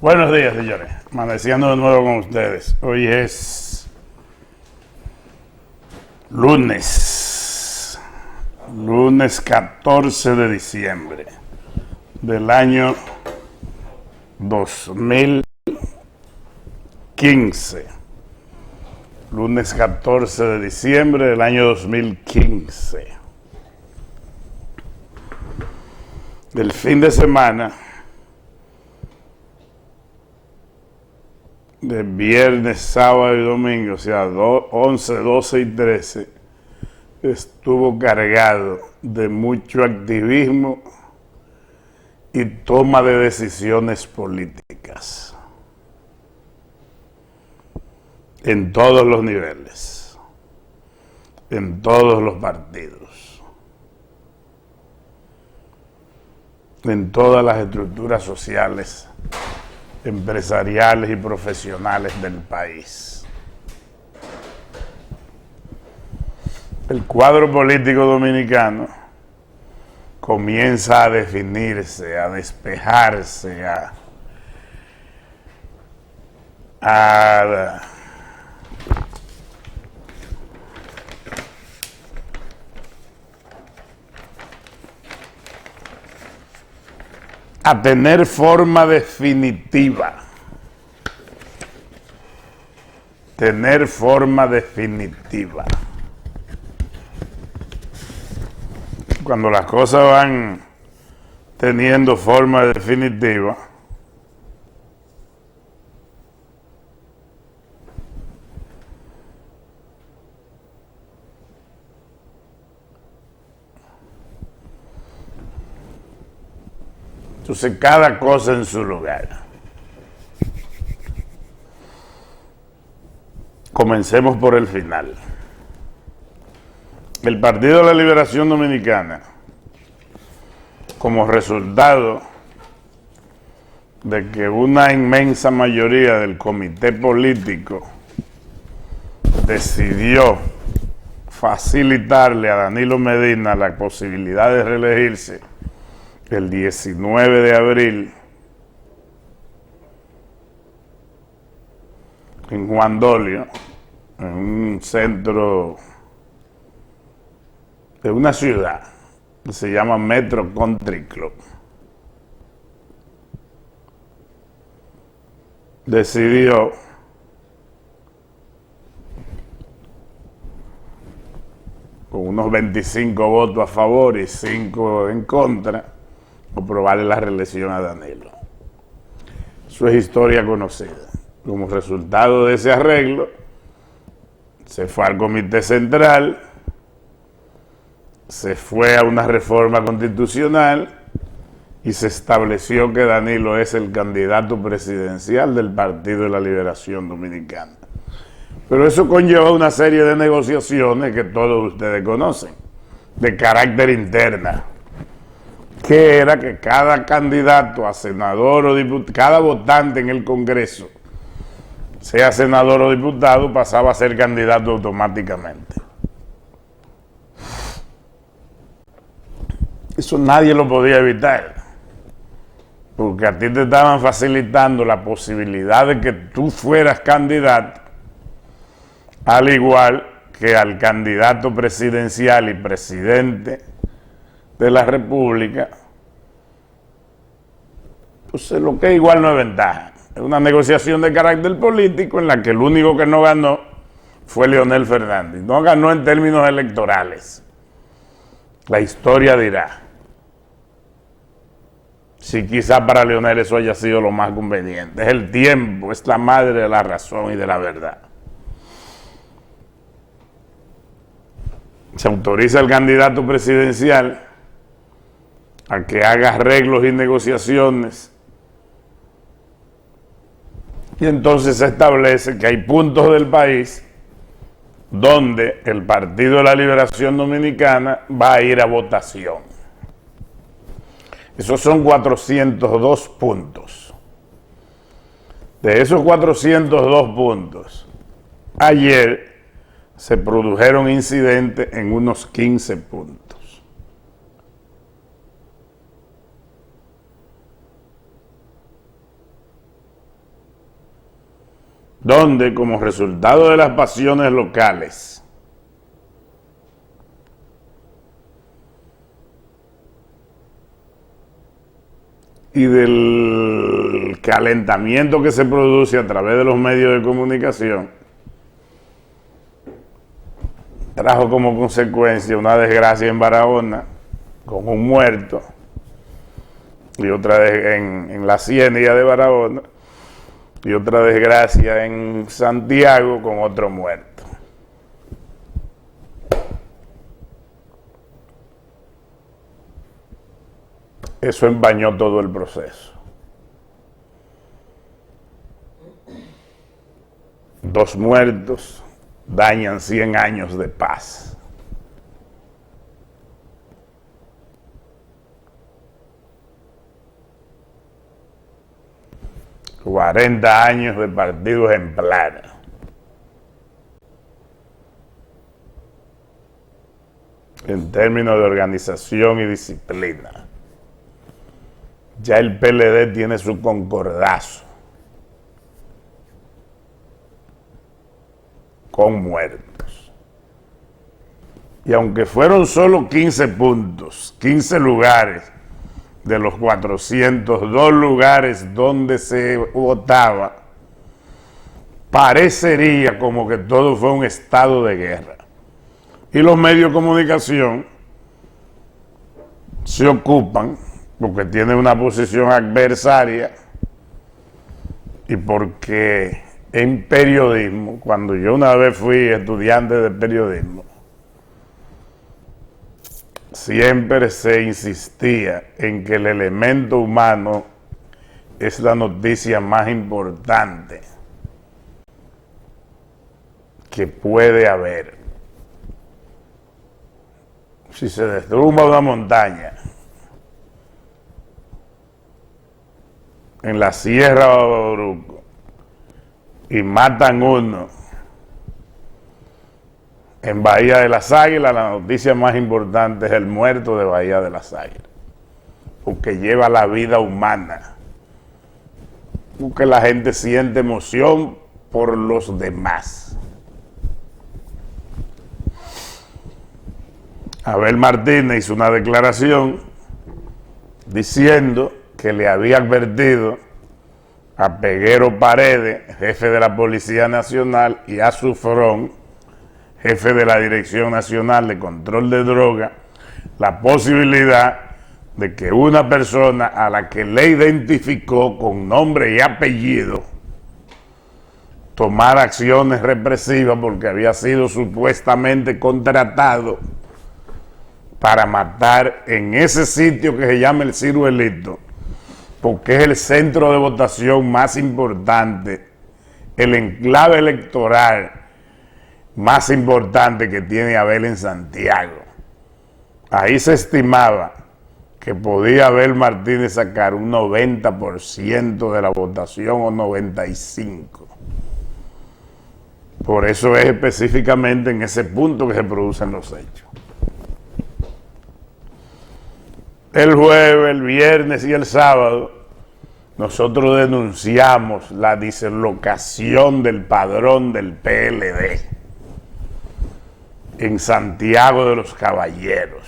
Buenos días, señores. Amaneciendo de nuevo con ustedes. Hoy es lunes 14 de diciembre del año 2015. Lunes 14 de diciembre del año 2015. Del fin de semana, de viernes, sábado y domingo, o sea, 11, 12 y 13, estuvo cargado de mucho activismo y toma de decisiones políticas en todos los niveles, en todos los partidos, en todas las estructuras sociales, empresariales y profesionales del país. El cuadro político dominicano comienza a definirse, a despejarse, a tener forma definitiva. Tener forma definitiva. Cuando las cosas van teniendo forma definitiva, entonces cada cosa en su lugar. Comencemos por el final. El Partido de la Liberación Dominicana, como resultado de que una inmensa mayoría del comité político decidió facilitarle a Danilo Medina la posibilidad de reelegirse el 19 de abril en Juan Dolio, en un centro de una ciudad que se llama Metro Country Club, decidió con unos 25 votos a favor y 5 en contra aprobarle la reelección a Danilo. Eso es historia conocida. Como resultado de ese arreglo, se fue al Comité Central, se fue a una reforma constitucional y se estableció que Danilo es el candidato presidencial del Partido de la Liberación Dominicana. Pero eso conlleva una serie de negociaciones que todos ustedes conocen, de carácter interna, que era que cada candidato a senador o diputado, cada votante en el Congreso, sea senador o diputado, pasaba a ser candidato automáticamente. Eso nadie lo podía evitar, porque a ti te estaban facilitando la posibilidad de que tú fueras candidato, al igual que al candidato presidencial y presidente de la República. Pues lo que igual no es ventaja. Es una negociación de carácter político en la que el único que no ganó fue Leonel Fernández. No ganó en términos electorales. La historia dirá si quizá para Leonel eso haya sido lo más conveniente. Es el tiempo, es la madre de la razón y de la verdad. Se autoriza al candidato presidencial a que haga arreglos y negociaciones, y entonces se establece que hay puntos del país donde el Partido de la Liberación Dominicana va a ir a votación. Esos son 402 puntos. De esos 402 puntos, ayer se produjeron incidentes en unos 15 puntos. donde, como resultado de las pasiones locales, y del calentamiento que se produce a través de los medios de comunicación, trajo como consecuencia una desgracia en Barahona, con un muerto, y otra en la Ciénaga de Barahona, y otra desgracia en Santiago con otro muerto. Eso empañó todo el proceso. 2 muertos dañan 100 años de paz. ...40 años de partido ejemplar. En términos de organización y disciplina. Ya el PLD tiene su concordazo con muertos. Y aunque fueron solo 15 puntos, 15 lugares de los 402 lugares donde se votaba, parecería como que todo fue un estado de guerra. Y los medios de comunicación se ocupan, porque tienen una posición adversaria, y porque en periodismo, cuando yo una vez fui estudiante de periodismo, siempre se insistía en que el elemento humano es la noticia más importante que puede haber. Si se derrumba una montaña en la Sierra de Bauruco y matan uno en Bahía de las Águilas, la noticia más importante es el muerto de Bahía de las Águilas, porque lleva la vida humana, porque la gente siente emoción por los demás. Abel Martínez hizo una declaración diciendo que le había advertido a Peguero Paredes, jefe de la Policía Nacional, y a Sufrón, jefe de la Dirección Nacional de Control de Drogas, la posibilidad de que una persona a la que le identificó con nombre y apellido tomara acciones represivas porque había sido supuestamente contratado para matar en ese sitio que se llama el Ciruelito, porque es el centro de votación más importante, el enclave electoral más importante que tiene Abel en Santiago. Ahí se estimaba que podía Abel Martínez sacar un 90% de la votación o 95%. Por eso es específicamente en ese punto que se producen los hechos. El jueves, el viernes y el sábado, nosotros denunciamos la dislocación del padrón del PLD en Santiago de los Caballeros.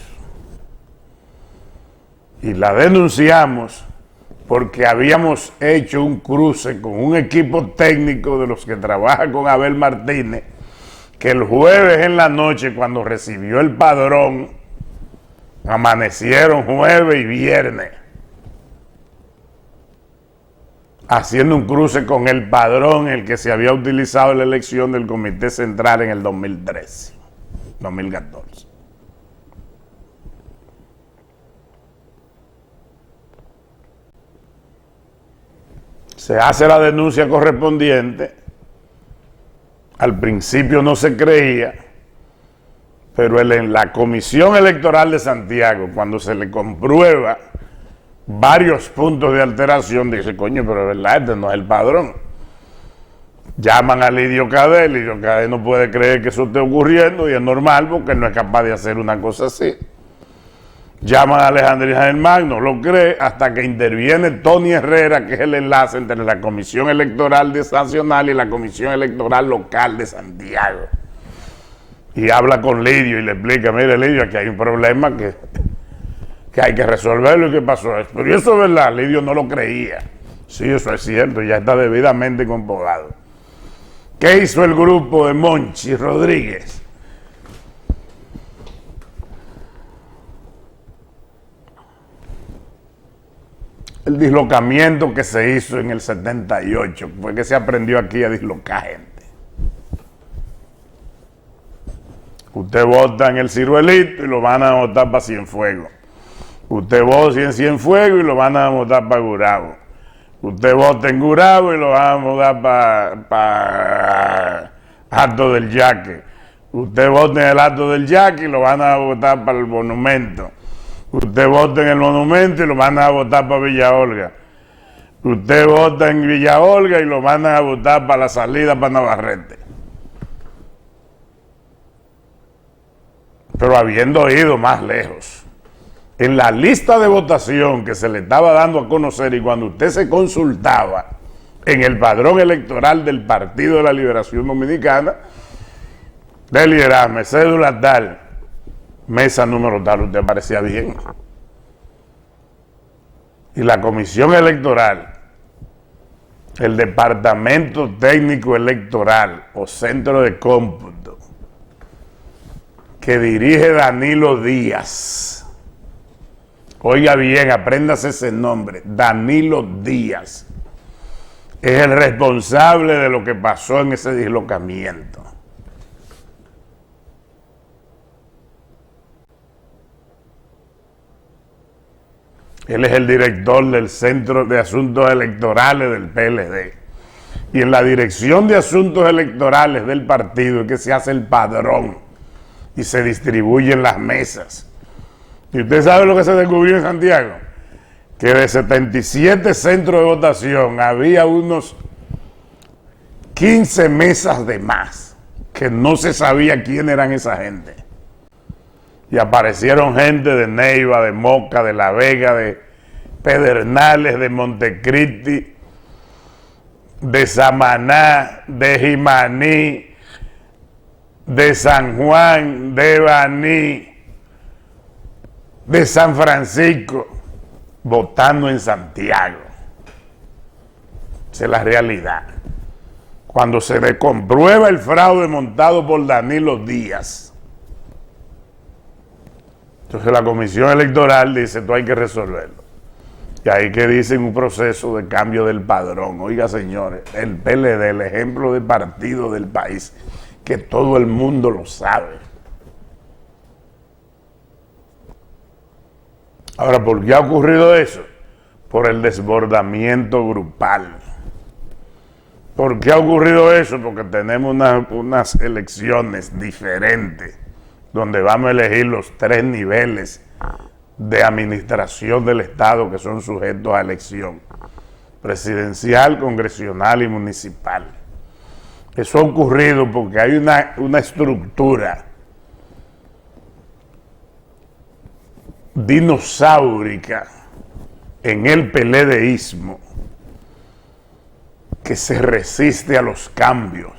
Y la denunciamos porque habíamos hecho un cruce con un equipo técnico de los que trabaja con Abel Martínez, que el jueves en la noche, cuando recibió el padrón, amanecieron jueves y viernes haciendo un cruce con el padrón, el que se había utilizado en la elección del Comité Central en el 2013, 2014. Se hace la denuncia correspondiente. Al principio no se creía, pero en la Comisión Electoral de Santiago, cuando se le comprueba varios puntos de alteración, dice, coño, pero es verdad, este no es el padrón. Llaman a Lidio Cadé no puede creer que eso esté ocurriendo, y es normal porque no es capaz de hacer una cosa así. Llaman a Alejandría Germán, no lo cree, hasta que interviene Tony Herrera, que es el enlace entre la Comisión Electoral Nacional y la Comisión Electoral Local de Santiago. Y habla con Lidio y le explica, mire Lidio, aquí hay un problema que hay que resolverlo y qué pasó. Pero eso es verdad, Lidio no lo creía. Sí, eso es cierto, ya está debidamente comprobado. ¿Qué hizo el grupo de Monchi Rodríguez? El dislocamiento que se hizo en el 78 fue que se aprendió aquí a dislocar gente. Usted vota en el Ciruelito y lo van a votar para Cienfuegos. Usted vota en Cienfuegos y lo van a votar para Gurabo. Usted vota en Gurabo y lo van a votar para Alto del Yaque. Usted vota en el Alto del Yaque y lo van a votar para el Monumento. Usted vota en el Monumento y lo van a votar para Villa Olga. Usted vota en Villa Olga y lo van a votar para la salida para Navarrete. Pero habiendo ido más lejos, en la lista de votación que se le estaba dando a conocer y cuando usted se consultaba en el padrón electoral del Partido de la Liberación Dominicana, delirame, cédula tal, mesa número tal, usted parecía bien. Y la Comisión Electoral, el Departamento Técnico Electoral o Centro de Cómputo, que dirige Danilo Díaz. Oiga bien, apréndase ese nombre, Danilo Díaz. Es el responsable de lo que pasó en ese dislocamiento. Él es el director del Centro de Asuntos Electorales del PLD. Y en la Dirección de Asuntos Electorales del partido es que se hace el padrón y se distribuyen las mesas. ¿Y usted sabe lo que se descubrió en Santiago? Que de 77 centros de votación había unos 15 mesas de más, que no se sabía quién eran esa gente. Y aparecieron gente de Neiva, de Moca, de La Vega, de Pedernales, de Montecristi, de Samaná, de Jimaní, de San Juan, de Baní, de San Francisco, votando en Santiago. Esa es la realidad. Cuando se le comprueba el fraude montado por Danilo Díaz, entonces la Comisión Electoral dice, esto hay que resolverlo. Y ahí que dicen un proceso de cambio del padrón. Oiga, señores, el PLD, el ejemplo de partido del país, que todo el mundo lo sabe. Ahora, ¿por qué ha ocurrido eso? Por el desbordamiento grupal. ¿Por qué ha ocurrido eso? Porque tenemos unas elecciones diferentes, donde vamos a elegir los 3 niveles de administración del Estado que son sujetos a elección: presidencial, congresional y municipal. Eso ha ocurrido porque hay una estructura dinosaurica en el PLDismo que se resiste a los cambios.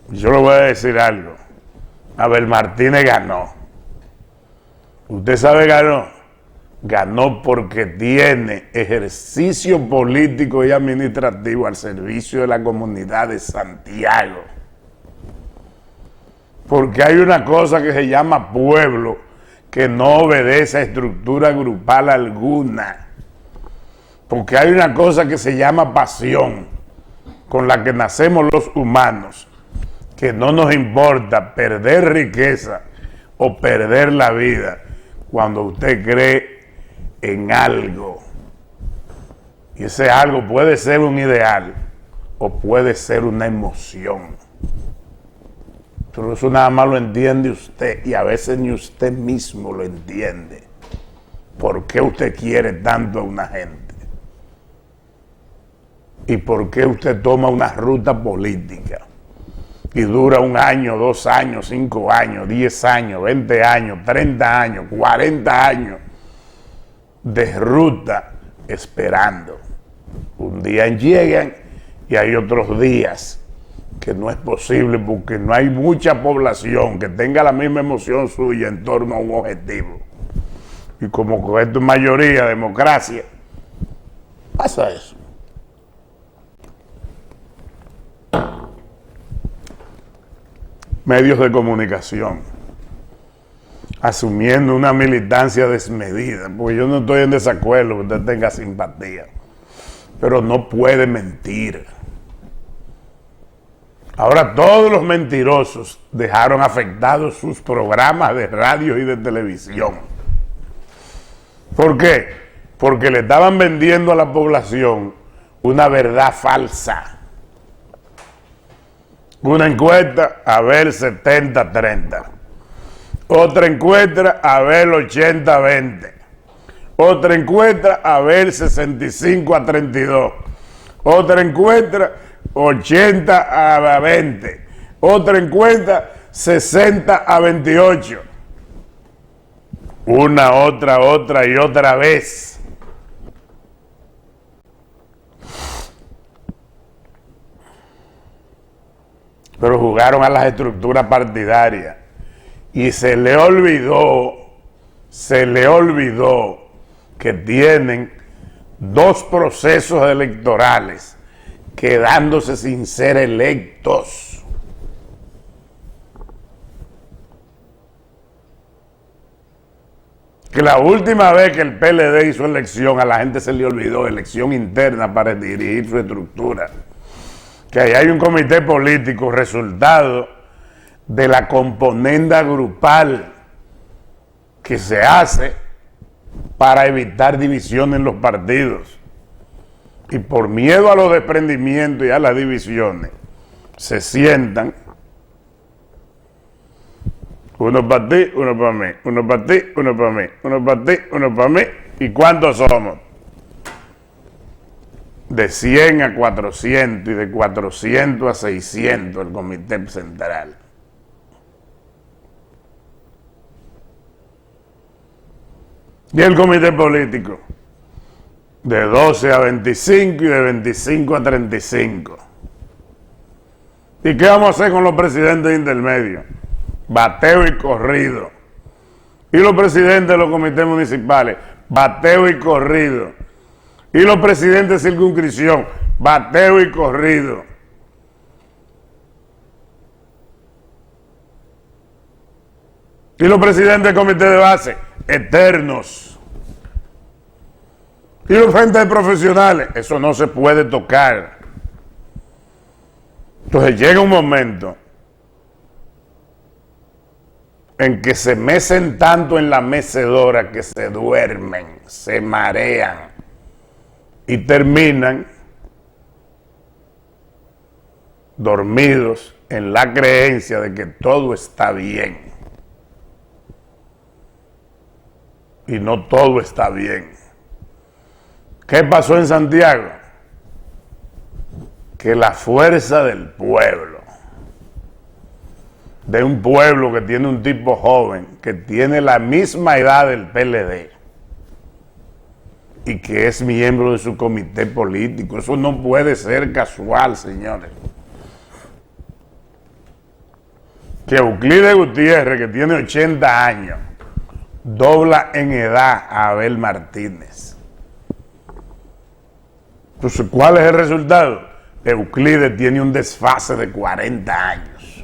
Yo le voy a decir algo. Abel Martínez ganó. Usted sabe, ganó porque tiene ejercicio político y administrativo al servicio de la comunidad de Santiago. Porque hay una cosa que se llama pueblo que no obedece a estructura grupal alguna. Porque hay una cosa que se llama pasión, con la que nacemos los humanos, que no nos importa perder riqueza o perder la vida cuando usted cree en algo. Y ese algo puede ser un ideal o puede ser una emoción. Pero eso nada más lo entiende usted y a veces ni usted mismo lo entiende. ¿Por qué usted quiere tanto a una gente? ¿Y por qué usted toma una ruta política? y dura 1 año, 2 años, 5 años, 10 años, 20 años, 30 años, 40 años de ruta esperando. Un día llegan y hay otros días que no es posible porque no hay mucha población que tenga la misma emoción suya en torno a un objetivo. Y como esto es mayoría, democracia, pasa eso. Medios de comunicación, asumiendo una militancia desmedida, porque yo no estoy en desacuerdo que usted tenga simpatía, pero no puede mentir. Ahora todos los mentirosos dejaron afectados sus programas de radio y de televisión. ¿Por qué? Porque le estaban vendiendo a la población una verdad falsa. Una encuesta, a ver 70-30. Otra encuesta, a ver 80-20. Otra encuesta, a ver 65-32. Otra encuesta, 80-20. Otra encuesta, 60-28. Una, otra y otra vez. Pero jugaron a las estructuras partidarias y se le olvidó que tienen 2 procesos electorales quedándose sin ser electos. Que la última vez que el PLD hizo elección, a la gente se le olvidó, elección interna para dirigir su estructura. Que ahí hay un comité político resultado de la componenda grupal que se hace para evitar divisiones en los partidos. Y por miedo a los desprendimientos y a las divisiones, se sientan, uno para ti, uno para mí, uno para ti, uno para mí, uno para ti, uno para mí. ¿Y cuántos somos? De 100 a 400 y de 400 a 600 el comité central. Y el comité político, de 12 a 25 y de 25 a 35. ¿Y qué vamos a hacer con los presidentes intermedios? Bateo y corrido. Y los presidentes de los comités municipales, bateo y corrido. Y los presidentes de circunscripción, bateo y corrido. Y los presidentes del comité de base, eternos. Y los frentes de profesionales, eso no se puede tocar. Entonces llega un momento en que se mecen tanto en la mecedora que se duermen, se marean y terminan dormidos en la creencia de que todo está bien. Y no todo está bien. ¿Qué pasó en Santiago? Que la fuerza del pueblo, de un pueblo que tiene un tipo joven, que tiene la misma edad del PLD y que es miembro de su comité político, eso no puede ser casual, señores. Que Euclides Gutiérrez, que tiene 80 años, dobla en edad a Abel Martínez. Entonces, ¿cuál es el resultado? Euclides tiene un desfase de 40 años.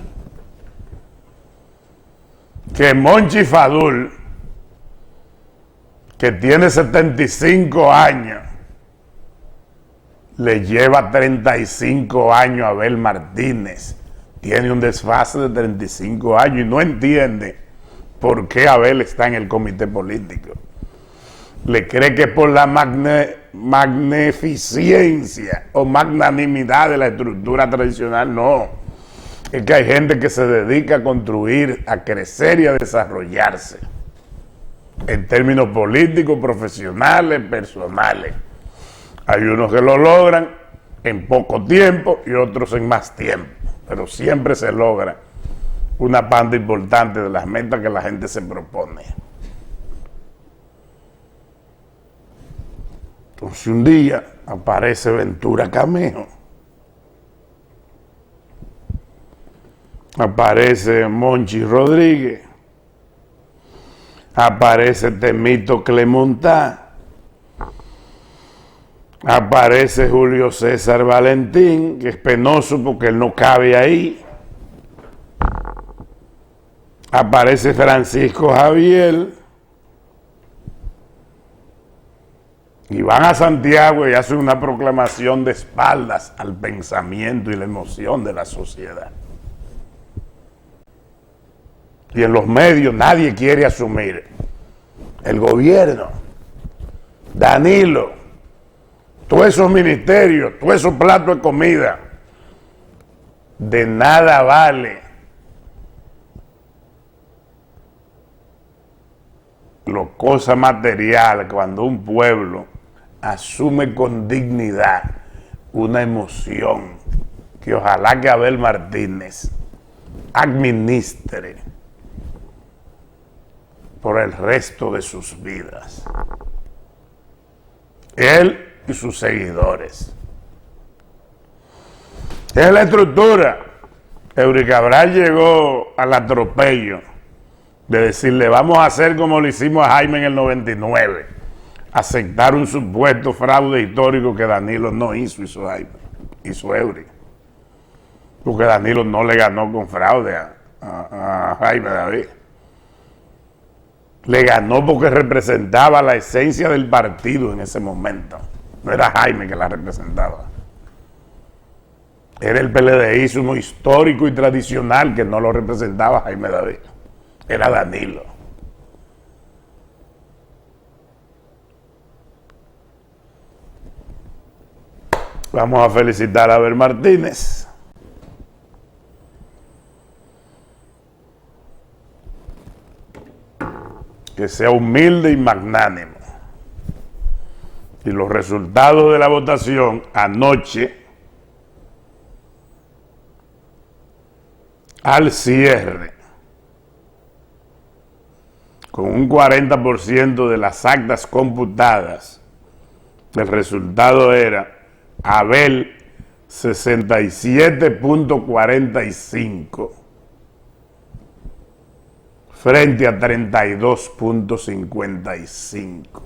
Que Monchi Fadul, que tiene 75 años, le lleva 35 años a Abel Martínez. Tiene un desfase de 35 años y no entiende por qué Abel está en el comité político. Le cree que por la magnificencia o magnanimidad de la estructura tradicional, no. Es que hay gente que se dedica a construir, a crecer y a desarrollarse en términos políticos, profesionales, personales. Hay unos que lo logran en poco tiempo y otros en más tiempo. pero siempre se logra una parte importante de las metas que la gente se propone. Entonces un día aparece Ventura Camejo, aparece Monchi Rodríguez, aparece Temito Clemontá, aparece Julio César Valentín, que es penoso porque él no cabe ahí, aparece Francisco Javier, y van a Santiago y hacen una proclamación de espaldas al pensamiento y la emoción de la sociedad. Y en los medios nadie quiere asumir. El gobierno, Danilo, todos esos ministerios, todos esos platos de comida, de nada vale las cosas materiales cuando un pueblo asume con dignidad una emoción que ojalá que Abel Martínez administre por el resto de sus vidas. Él y sus seguidores. Es la estructura. Eury Cabral llegó al atropello de decirle, vamos a hacer como lo hicimos a Jaime en el 99, aceptar un supuesto fraude histórico que Danilo no hizo, hizo Jaime, hizo Eury. Porque Danilo no le ganó con fraude a Jaime David. Le ganó porque representaba la esencia del partido en ese momento. No era Jaime que la representaba. Era el PLDismo histórico y tradicional que no lo representaba Jaime David. Era Danilo. Vamos a felicitar a Abel Martínez. Que sea humilde y magnánimo. Y los resultados de la votación anoche, al cierre, con un 40% de las actas computadas, el resultado era Abel 67.45 frente a 32.55.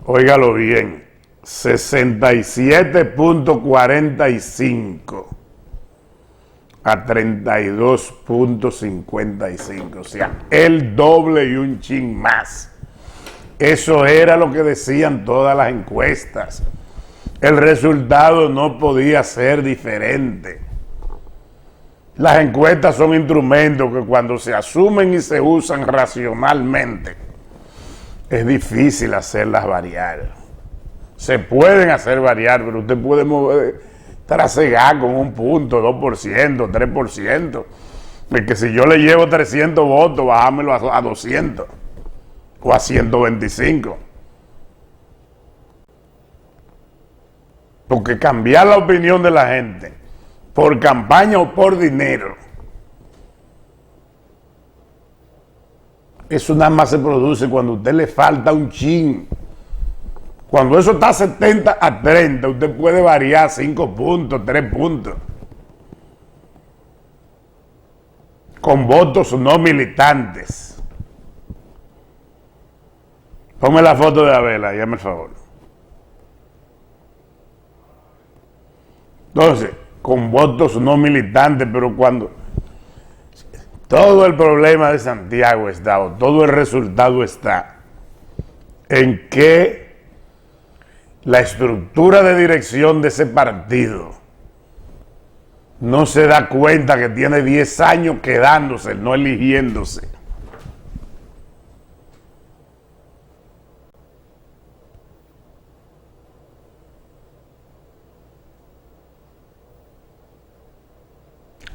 Óigalo bien, 67.45 a 32.55, o sea, el doble y un chin más. Eso era lo que decían todas las encuestas. El resultado no podía ser diferente. Las encuestas son instrumentos que cuando se asumen y se usan racionalmente, es difícil hacerlas variar. Se pueden hacer variar, pero usted puede trasegar con 1 punto, 2%, 3%. De que si yo le llevo 300 votos, bajámelo a 200 o a 125. Porque cambiar la opinión de la gente por campaña o por dinero, eso nada más se produce cuando a usted le falta un chin. Cuando eso está 70 a 30, usted puede variar 5 puntos, 3 puntos. Con votos no militantes. Ponme la foto de Abel, hágame el favor. Entonces, con votos no militantes, pero cuando todo el problema de Santiago está, o todo el resultado está, en que la estructura de dirección de ese partido no se da cuenta que tiene 10 años quedándose, no eligiéndose.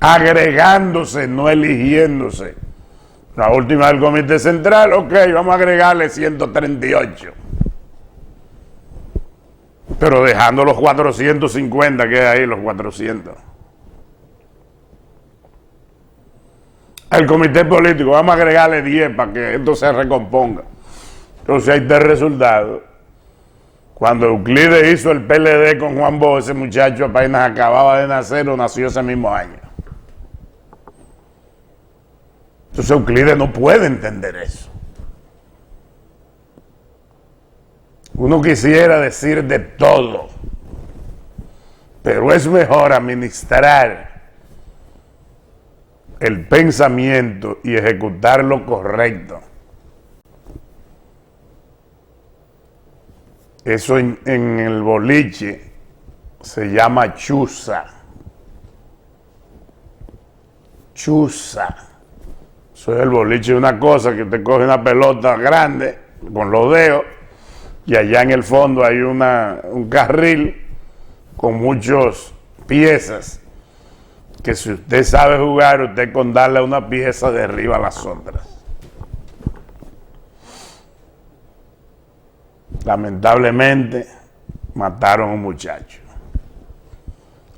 Agregándose, no eligiéndose. La última del Comité Central, ok, vamos a agregarle 138. Pero dejando los 450 que hay ahí, los 400. Al comité político, vamos a agregarle 10 para que esto se recomponga. Entonces ahí está el resultado. Cuando Euclides hizo el PLD con Juan Bosch, ese muchacho apenas acababa de nacer o nació ese mismo año. Entonces Euclides no puede entender eso. Uno quisiera decir de todo, pero es mejor administrar el pensamiento y ejecutar lo correcto. Eso en el boliche se llama chuza. Chuza. Eso es el boliche de una cosa que te coge una pelota grande con los dedos y allá en el fondo hay un carril con muchas piezas que si usted sabe jugar, usted con darle una pieza derriba las otras. Lamentablemente mataron a un muchacho.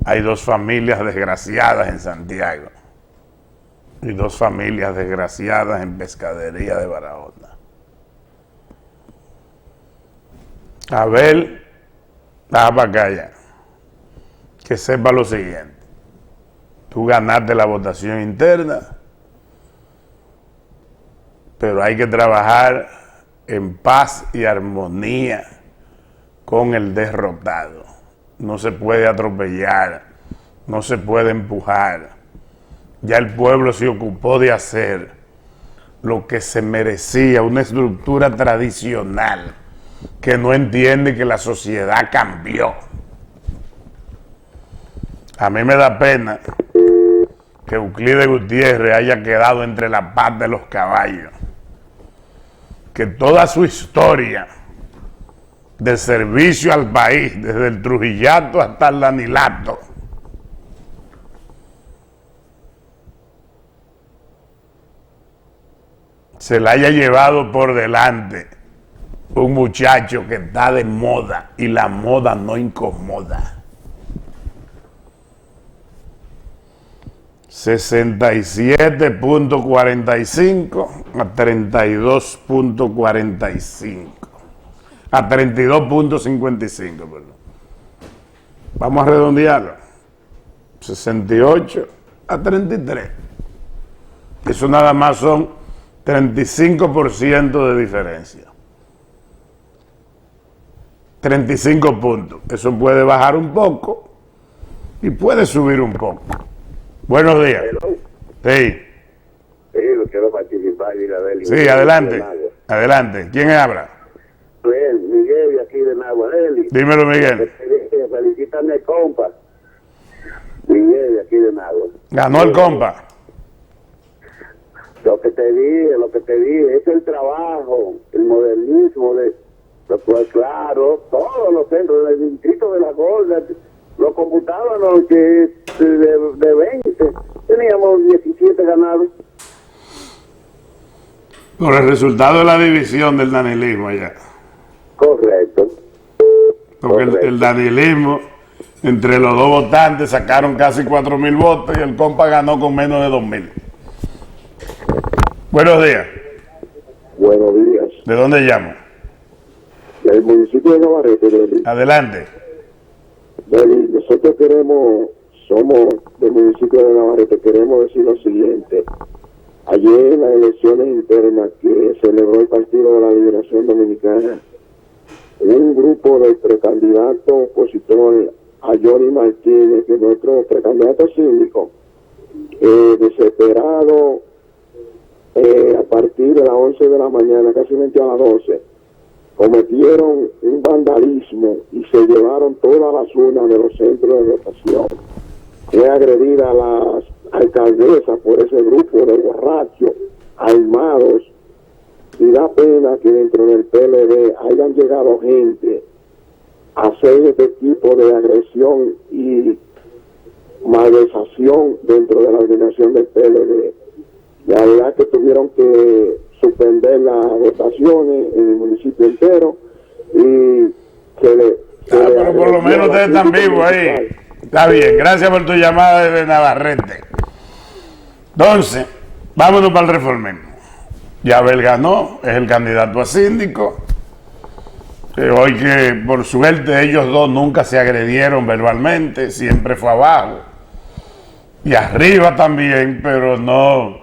Hay 2 familias desgraciadas en Santiago y 2 familias desgraciadas en Pescadería de Barahona. Abel, baja para acá ya. Que sepa lo siguiente. Tú ganaste la votación interna, pero hay que trabajar en paz y armonía con el derrotado. No se puede atropellar, no se puede empujar. Ya el pueblo se ocupó de hacer lo que se merecía, una estructura tradicional que no entiende que la sociedad cambió. A mí me da pena que Euclides Gutiérrez haya quedado entre la paz de los caballos, que toda su historia de servicio al país, desde el Trujillato hasta el Danilato, se la haya llevado por delante un muchacho que está de moda y la moda no incomoda. 67.45 a 32.45 a 32.55, perdón. Vamos a redondearlo. 68 a 33. Eso nada más son 35% de diferencia. 35 puntos. Eso puede bajar un poco y puede subir un poco. Buenos días. Sí. Sí, lo quiero participar. Sí, adelante. Adelante. ¿Quién habla? Miguel, de aquí de Nahuatl. Dímelo, Miguel. Felicítame al compa. Miguel, de aquí de Nahuatl. Ganó el compa. Lo que te dije, es el trabajo, el modernismo pues claro, todos los centros del distrito de La Gorda, los computaban que de 20, teníamos 17 ganados. Por el resultado de la división del danilismo allá. Correcto. Porque el danilismo, entre los 2 votantes, sacaron casi 4.000 votos y el compa ganó con menos de 2.000. Buenos días. Buenos días. ¿De dónde llamo? Del municipio de Navarrete. Adelante. Nosotros somos del municipio de Navarrete, queremos decir lo siguiente. Ayer en las elecciones internas que celebró el Partido de la Liberación Dominicana, un grupo de precandidatos opositor a Johnny Martínez, que es nuestro precandidato síndico, desesperado, a partir de las 11 de la mañana, casi a las 12, cometieron un vandalismo y se llevaron todas las urnas de los centros de votación. Fue agredida la alcaldesa por ese grupo de borrachos armados, y da pena que dentro del PLD hayan llegado gente a hacer este tipo de agresión y malversación dentro de la organización del PLD. La verdad que tuvieron que suspender las votaciones en el municipio entero y Pero por lo menos ustedes están vivos ahí. Está bien, gracias por tu llamada desde Navarrete. Entonces, vámonos para el reformismo. Yabel ganó, es el candidato a síndico. Hoy que por suerte ellos dos nunca se agredieron verbalmente, siempre fue abajo. Y arriba también, pero no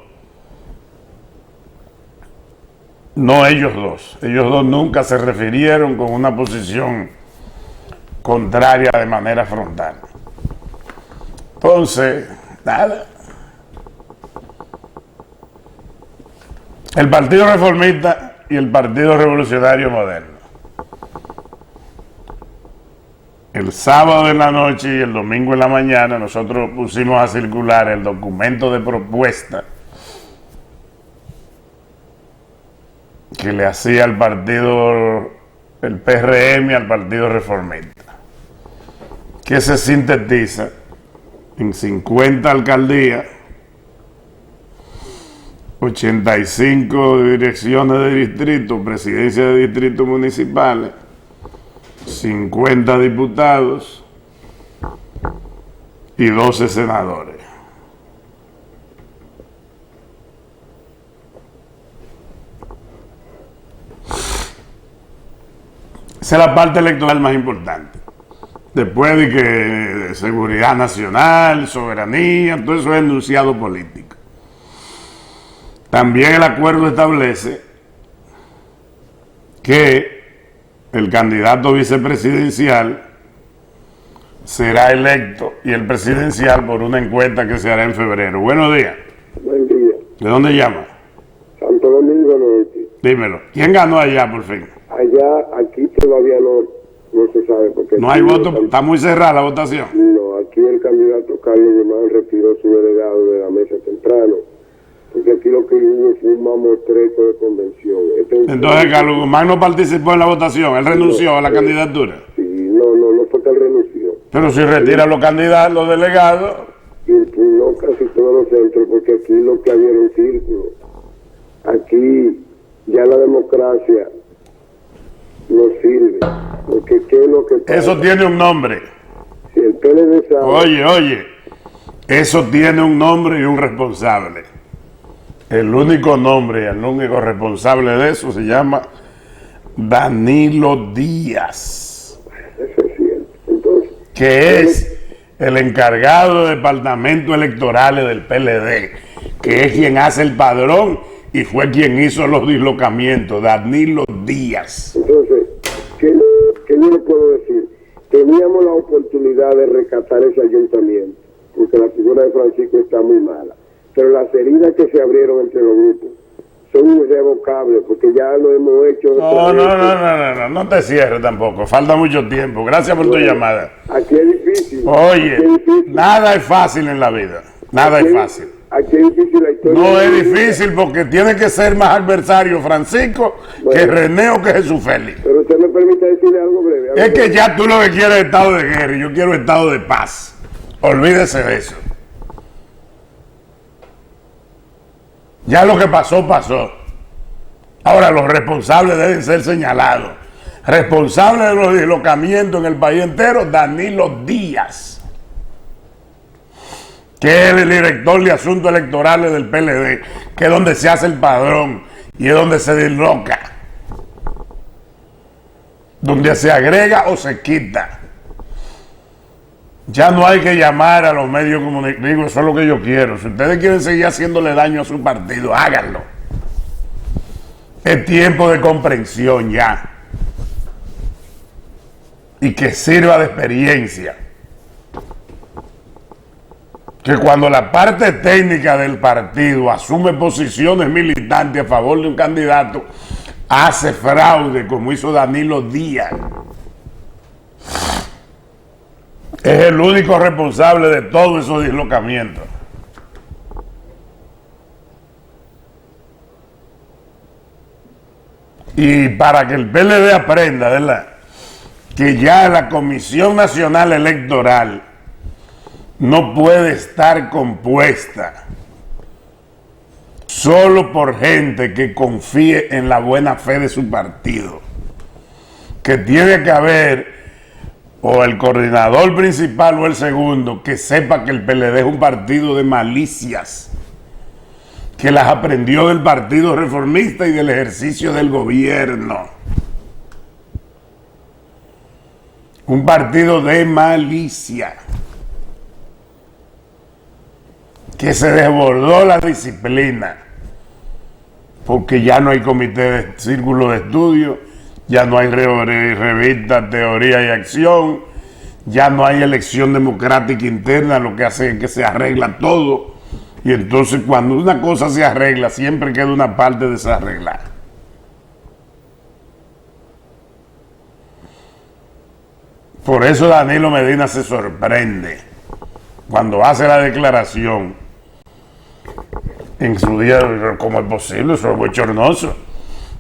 ellos dos. Ellos dos nunca se refirieron con una posición contraria de manera frontal. Entonces, nada. El Partido Reformista y el Partido Revolucionario Moderno. El sábado en la noche y el domingo en la mañana nosotros pusimos a circular el documento de propuesta que le hacía el partido, el PRM al Partido Reformista, que se sintetiza en 50 alcaldías, 85 direcciones de distrito, presidencias de distritos municipales, 50 diputados y 12 senadores. Esa es la parte electoral más importante. Después de que seguridad nacional, soberanía, todo eso es enunciado político. También el acuerdo establece que el candidato vicepresidencial será electo y el presidencial por una encuesta que se hará en febrero. Buenos días. Buen día. ¿De dónde llama? Santo Domingo Norte. Dímelo. ¿Quién ganó allá por fin? Allá, aquí todavía no se sabe. Porque No hay voto, está muy cerrada la votación. No, aquí el candidato Carlos Guzmán retiró su delegado de la mesa temprano. Porque aquí lo que hubo fue un mamotreto de convención. Entonces Carlos Guzmán no participó en la votación, él renunció a la candidatura. Sí, no fue que él renunció. Pero si retira los candidatos, los delegados. Impugnó casi todos los centros, porque aquí lo que había era un círculo. Aquí ya la democracia no sirve. Porque ¿qué es lo que pasa? Eso tiene un nombre. Si el PLD sabe... Oye, eso tiene un nombre y un responsable. El único nombre y el único responsable de eso se llama Danilo Díaz. Eso es cierto. Entonces, que es el encargado de departamentos electorales del PLD, que es quien hace el padrón y fue quien hizo los dislocamientos, Danilo Díaz. Entonces, ¿qué yo le puedo decir? Teníamos la oportunidad de rescatar ese ayuntamiento, porque la figura de Francisco está muy mala. Pero las heridas que se abrieron entre los grupos son irrevocables, porque ya lo hemos hecho. No te cierres tampoco, falta mucho tiempo. Gracias por tu llamada. Aquí es difícil. Oye, nada es fácil en la vida, nada es fácil. Aquí es difícil la historia. No es difícil porque tiene que ser más adversario Francisco que René o que Jesús Félix. Pero usted me permite decirle algo breve. Es que ya tú lo que quieres es estado de guerra y yo quiero estado de paz. Olvídese de eso. Ya lo que pasó, pasó. Ahora los responsables deben ser señalados. Responsable de los dislocamientos en el país entero, Danilo Díaz, que es el director de asuntos electorales del PLD, que es donde se hace el padrón y es donde se disloca, donde se agrega o se quita. Ya no hay que llamar a los medios comunicativos, eso es lo que yo quiero. Si ustedes quieren seguir haciéndole daño a su partido, háganlo. Es tiempo de comprensión ya. Y que sirva de experiencia. Que cuando la parte técnica del partido asume posiciones militantes a favor de un candidato, hace fraude como hizo Danilo Díaz. Es el único responsable de todos esos dislocamientos. Y para que el PLD aprenda, ¿verdad?, que ya la Comisión Nacional Electoral no puede estar compuesta solo por gente que confíe en la buena fe de su partido. Que tiene que haber o el coordinador principal o el segundo, que sepa que el PLD es un partido de malicias, que las aprendió del Partido Reformista y del ejercicio del gobierno. Un partido de malicia, que se desbordó la disciplina, porque ya no hay comité de círculo de estudio, ya no hay revista Teoría y Acción, ya no hay elección democrática interna, lo que hace es que se arregla todo, y entonces cuando una cosa se arregla, siempre queda una parte desarreglada. Por eso Danilo Medina se sorprende cuando hace la declaración en su día. ¿Cómo es posible? Eso es bochornoso.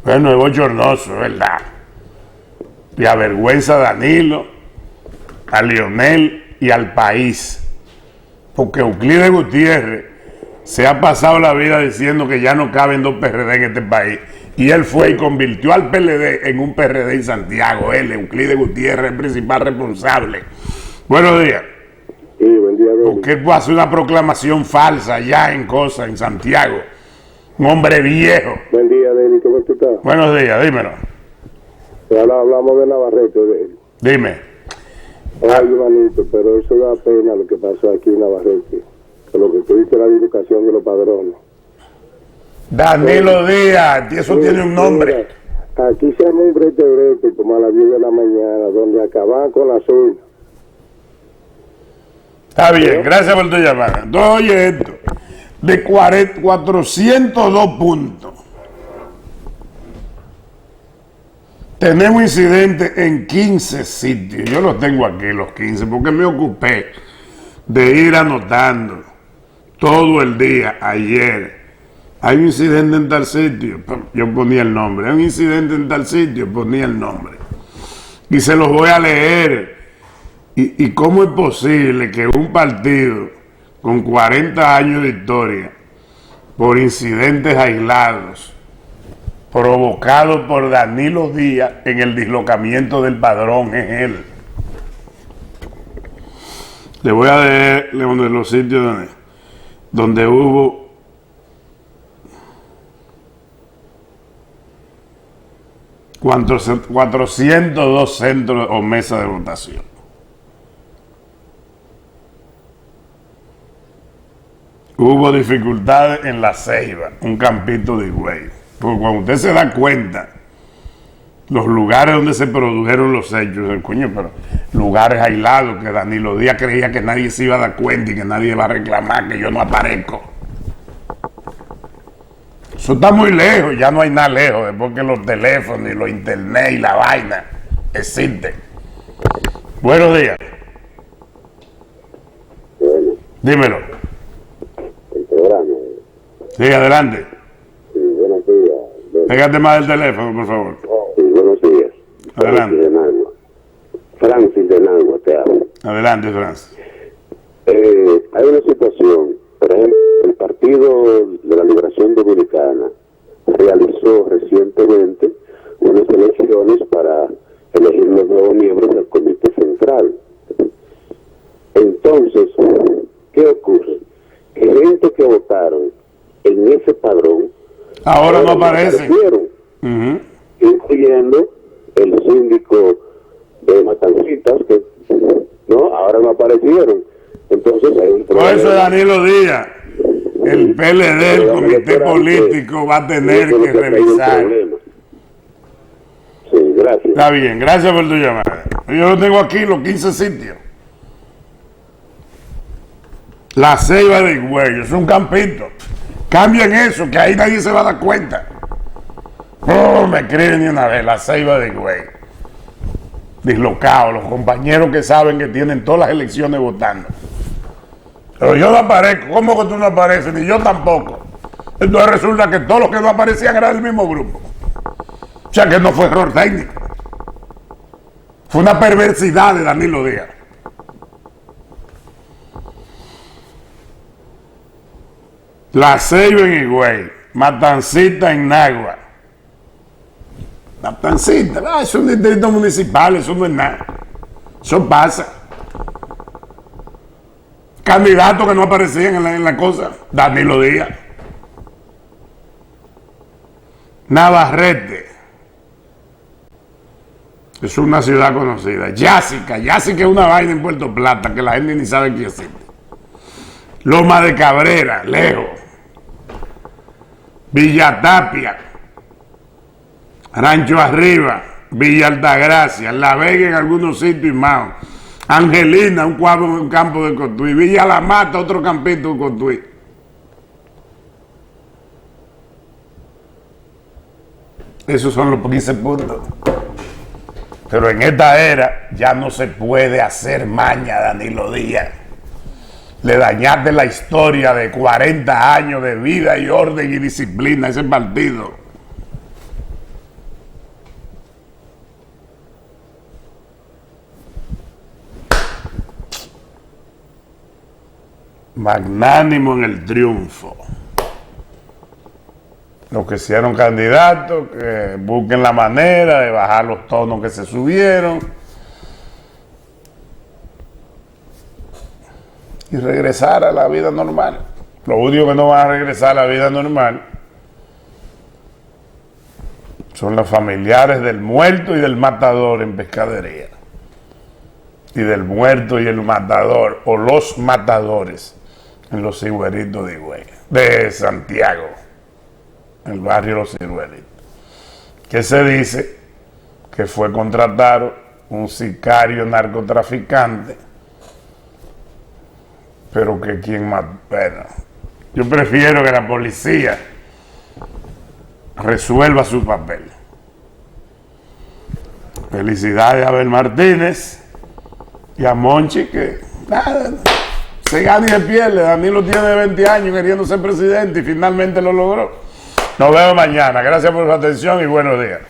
Bueno, es bochornoso, ¿verdad? Y avergüenza a Danilo, a Leonel y al país. Porque Euclides Gutiérrez se ha pasado la vida diciendo que ya no caben dos PRD en este país. Y él fue y convirtió al PLD en un PRD en Santiago. Él, Euclides Gutiérrez, el principal responsable. Buenos días. Sí, buen día, Porque él hace una proclamación falsa allá en Santiago. Un hombre viejo. Buen día, Denis, ¿cómo tú estás? Buenos días, dímelo. Ahora hablamos de Navarrete, Dime. Ay, hermanito, pero eso da pena lo que pasó aquí en Navarrete. Con lo que tú dices, la educación de los padrones. Danilo Díaz, eso tiene un nombre. Mira, aquí se armó un brete como a las 10 de la mañana, donde acaban con las urnas. Está bien, gracias por tu llamada. Entonces, oye esto, de 402 puntos, tenemos incidentes en 15 sitios. Yo los tengo aquí, los 15, porque me ocupé de ir anotando todo el día ayer. Hay un incidente en tal sitio, yo ponía el nombre. Hay un incidente en tal sitio, ponía el nombre. Y se los voy a leer. ¿Y cómo es posible que un partido con 40 años de historia, por incidentes aislados, provocados por Danilo Díaz en el dislocamiento del padrón, es él? Le voy a leer los sitios donde hubo 402 centros o mesas de votación. Hubo dificultades en La Ceiba, un campito de Higüey. Porque cuando usted se da cuenta, los lugares donde se produjeron los hechos, el coño, pero lugares aislados, que Danilo Díaz creía que nadie se iba a dar cuenta y que nadie va a reclamar que yo no aparezco. Eso está muy lejos, ya no hay nada lejos, es porque los teléfonos y los internet y la vaina existen. Buenos días. Bueno, Dímelo. el programa. Sí, adelante. Sí, buenos días. Pégate más del teléfono, por favor. Sí, buenos días. Adelante. Francis de Nagua, te hablo. Adelante, Francis. Hay una situación, por ejemplo, el Partido de la Liberación Dominicana realizó recientemente unas elecciones para elegir los nuevos miembros del Comité Central. Entonces, ¿qué ocurre? Que gente que votaron en ese padrón Ahora no aparecen. Incluyendo el síndico de Matancitas, que no, ahora no aparecieron. Entonces hay un Por problema. eso Danilo Díaz, el PLD, el comité político, va a tener que revisar. Sí, gracias. Está bien, gracias por tu llamada. Yo lo tengo aquí, los 15 sitios. La Ceiba de Higüey, es un campito. Cambien eso, que ahí nadie se va a dar cuenta. No me escriben ni una vez, la Ceiba de Higüey. Dislocado, los compañeros que saben que tienen todas las elecciones votando. Pero yo no aparezco. ¿Cómo que tú no apareces? Ni yo tampoco. Entonces resulta que todos los que no aparecían eran del mismo grupo. O sea que no fue error técnico. Fue una perversidad de Danilo Díaz. La Ceiba en Higüey, Matancita en Nagua. Matancita, es un distrito municipal, eso no es nada. Eso pasa. Candidatos que no aparecían en la cosa. Danilo Díaz. Navarrete. Es una ciudad conocida. Yásica es una vaina en Puerto Plata que la gente ni sabe quién existe. Loma de Cabrera, lejos. Villa Tapia. Rancho Arriba. Villa Altagracia. La Vega en algunos sitios y más. Angelina, un campo de Cotuí. Villa La Mata, otro campito de Cotuí. Esos son los 15 puntos. Pero en esta era ya no se puede hacer maña, Danilo Díaz. Le dañaste la historia de 40 años de vida y orden y disciplina a ese partido. Magnánimo en el triunfo. Los que hicieron candidatos, que busquen la manera de bajar los tonos que se subieron y regresar a la vida normal. Lo único que no va a regresar a la vida normal son los familiares del muerto y del matador en Pescadería. Y del muerto y el matador, o los matadores, en los Ciruelitos de Santiago, en el barrio Los Ciruelitos. Que se dice que fue contratado un sicario narcotraficante, pero que quien más... Bueno, yo prefiero que la policía resuelva su papel. Felicidades a Abel Martínez y a Monchi, que nada, se gana y se pierde. Danilo tiene 20 años queriendo ser presidente y finalmente lo logró. Nos vemos mañana. Gracias por su atención y buenos días.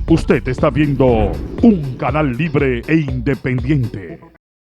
Usted está viendo un canal libre e independiente.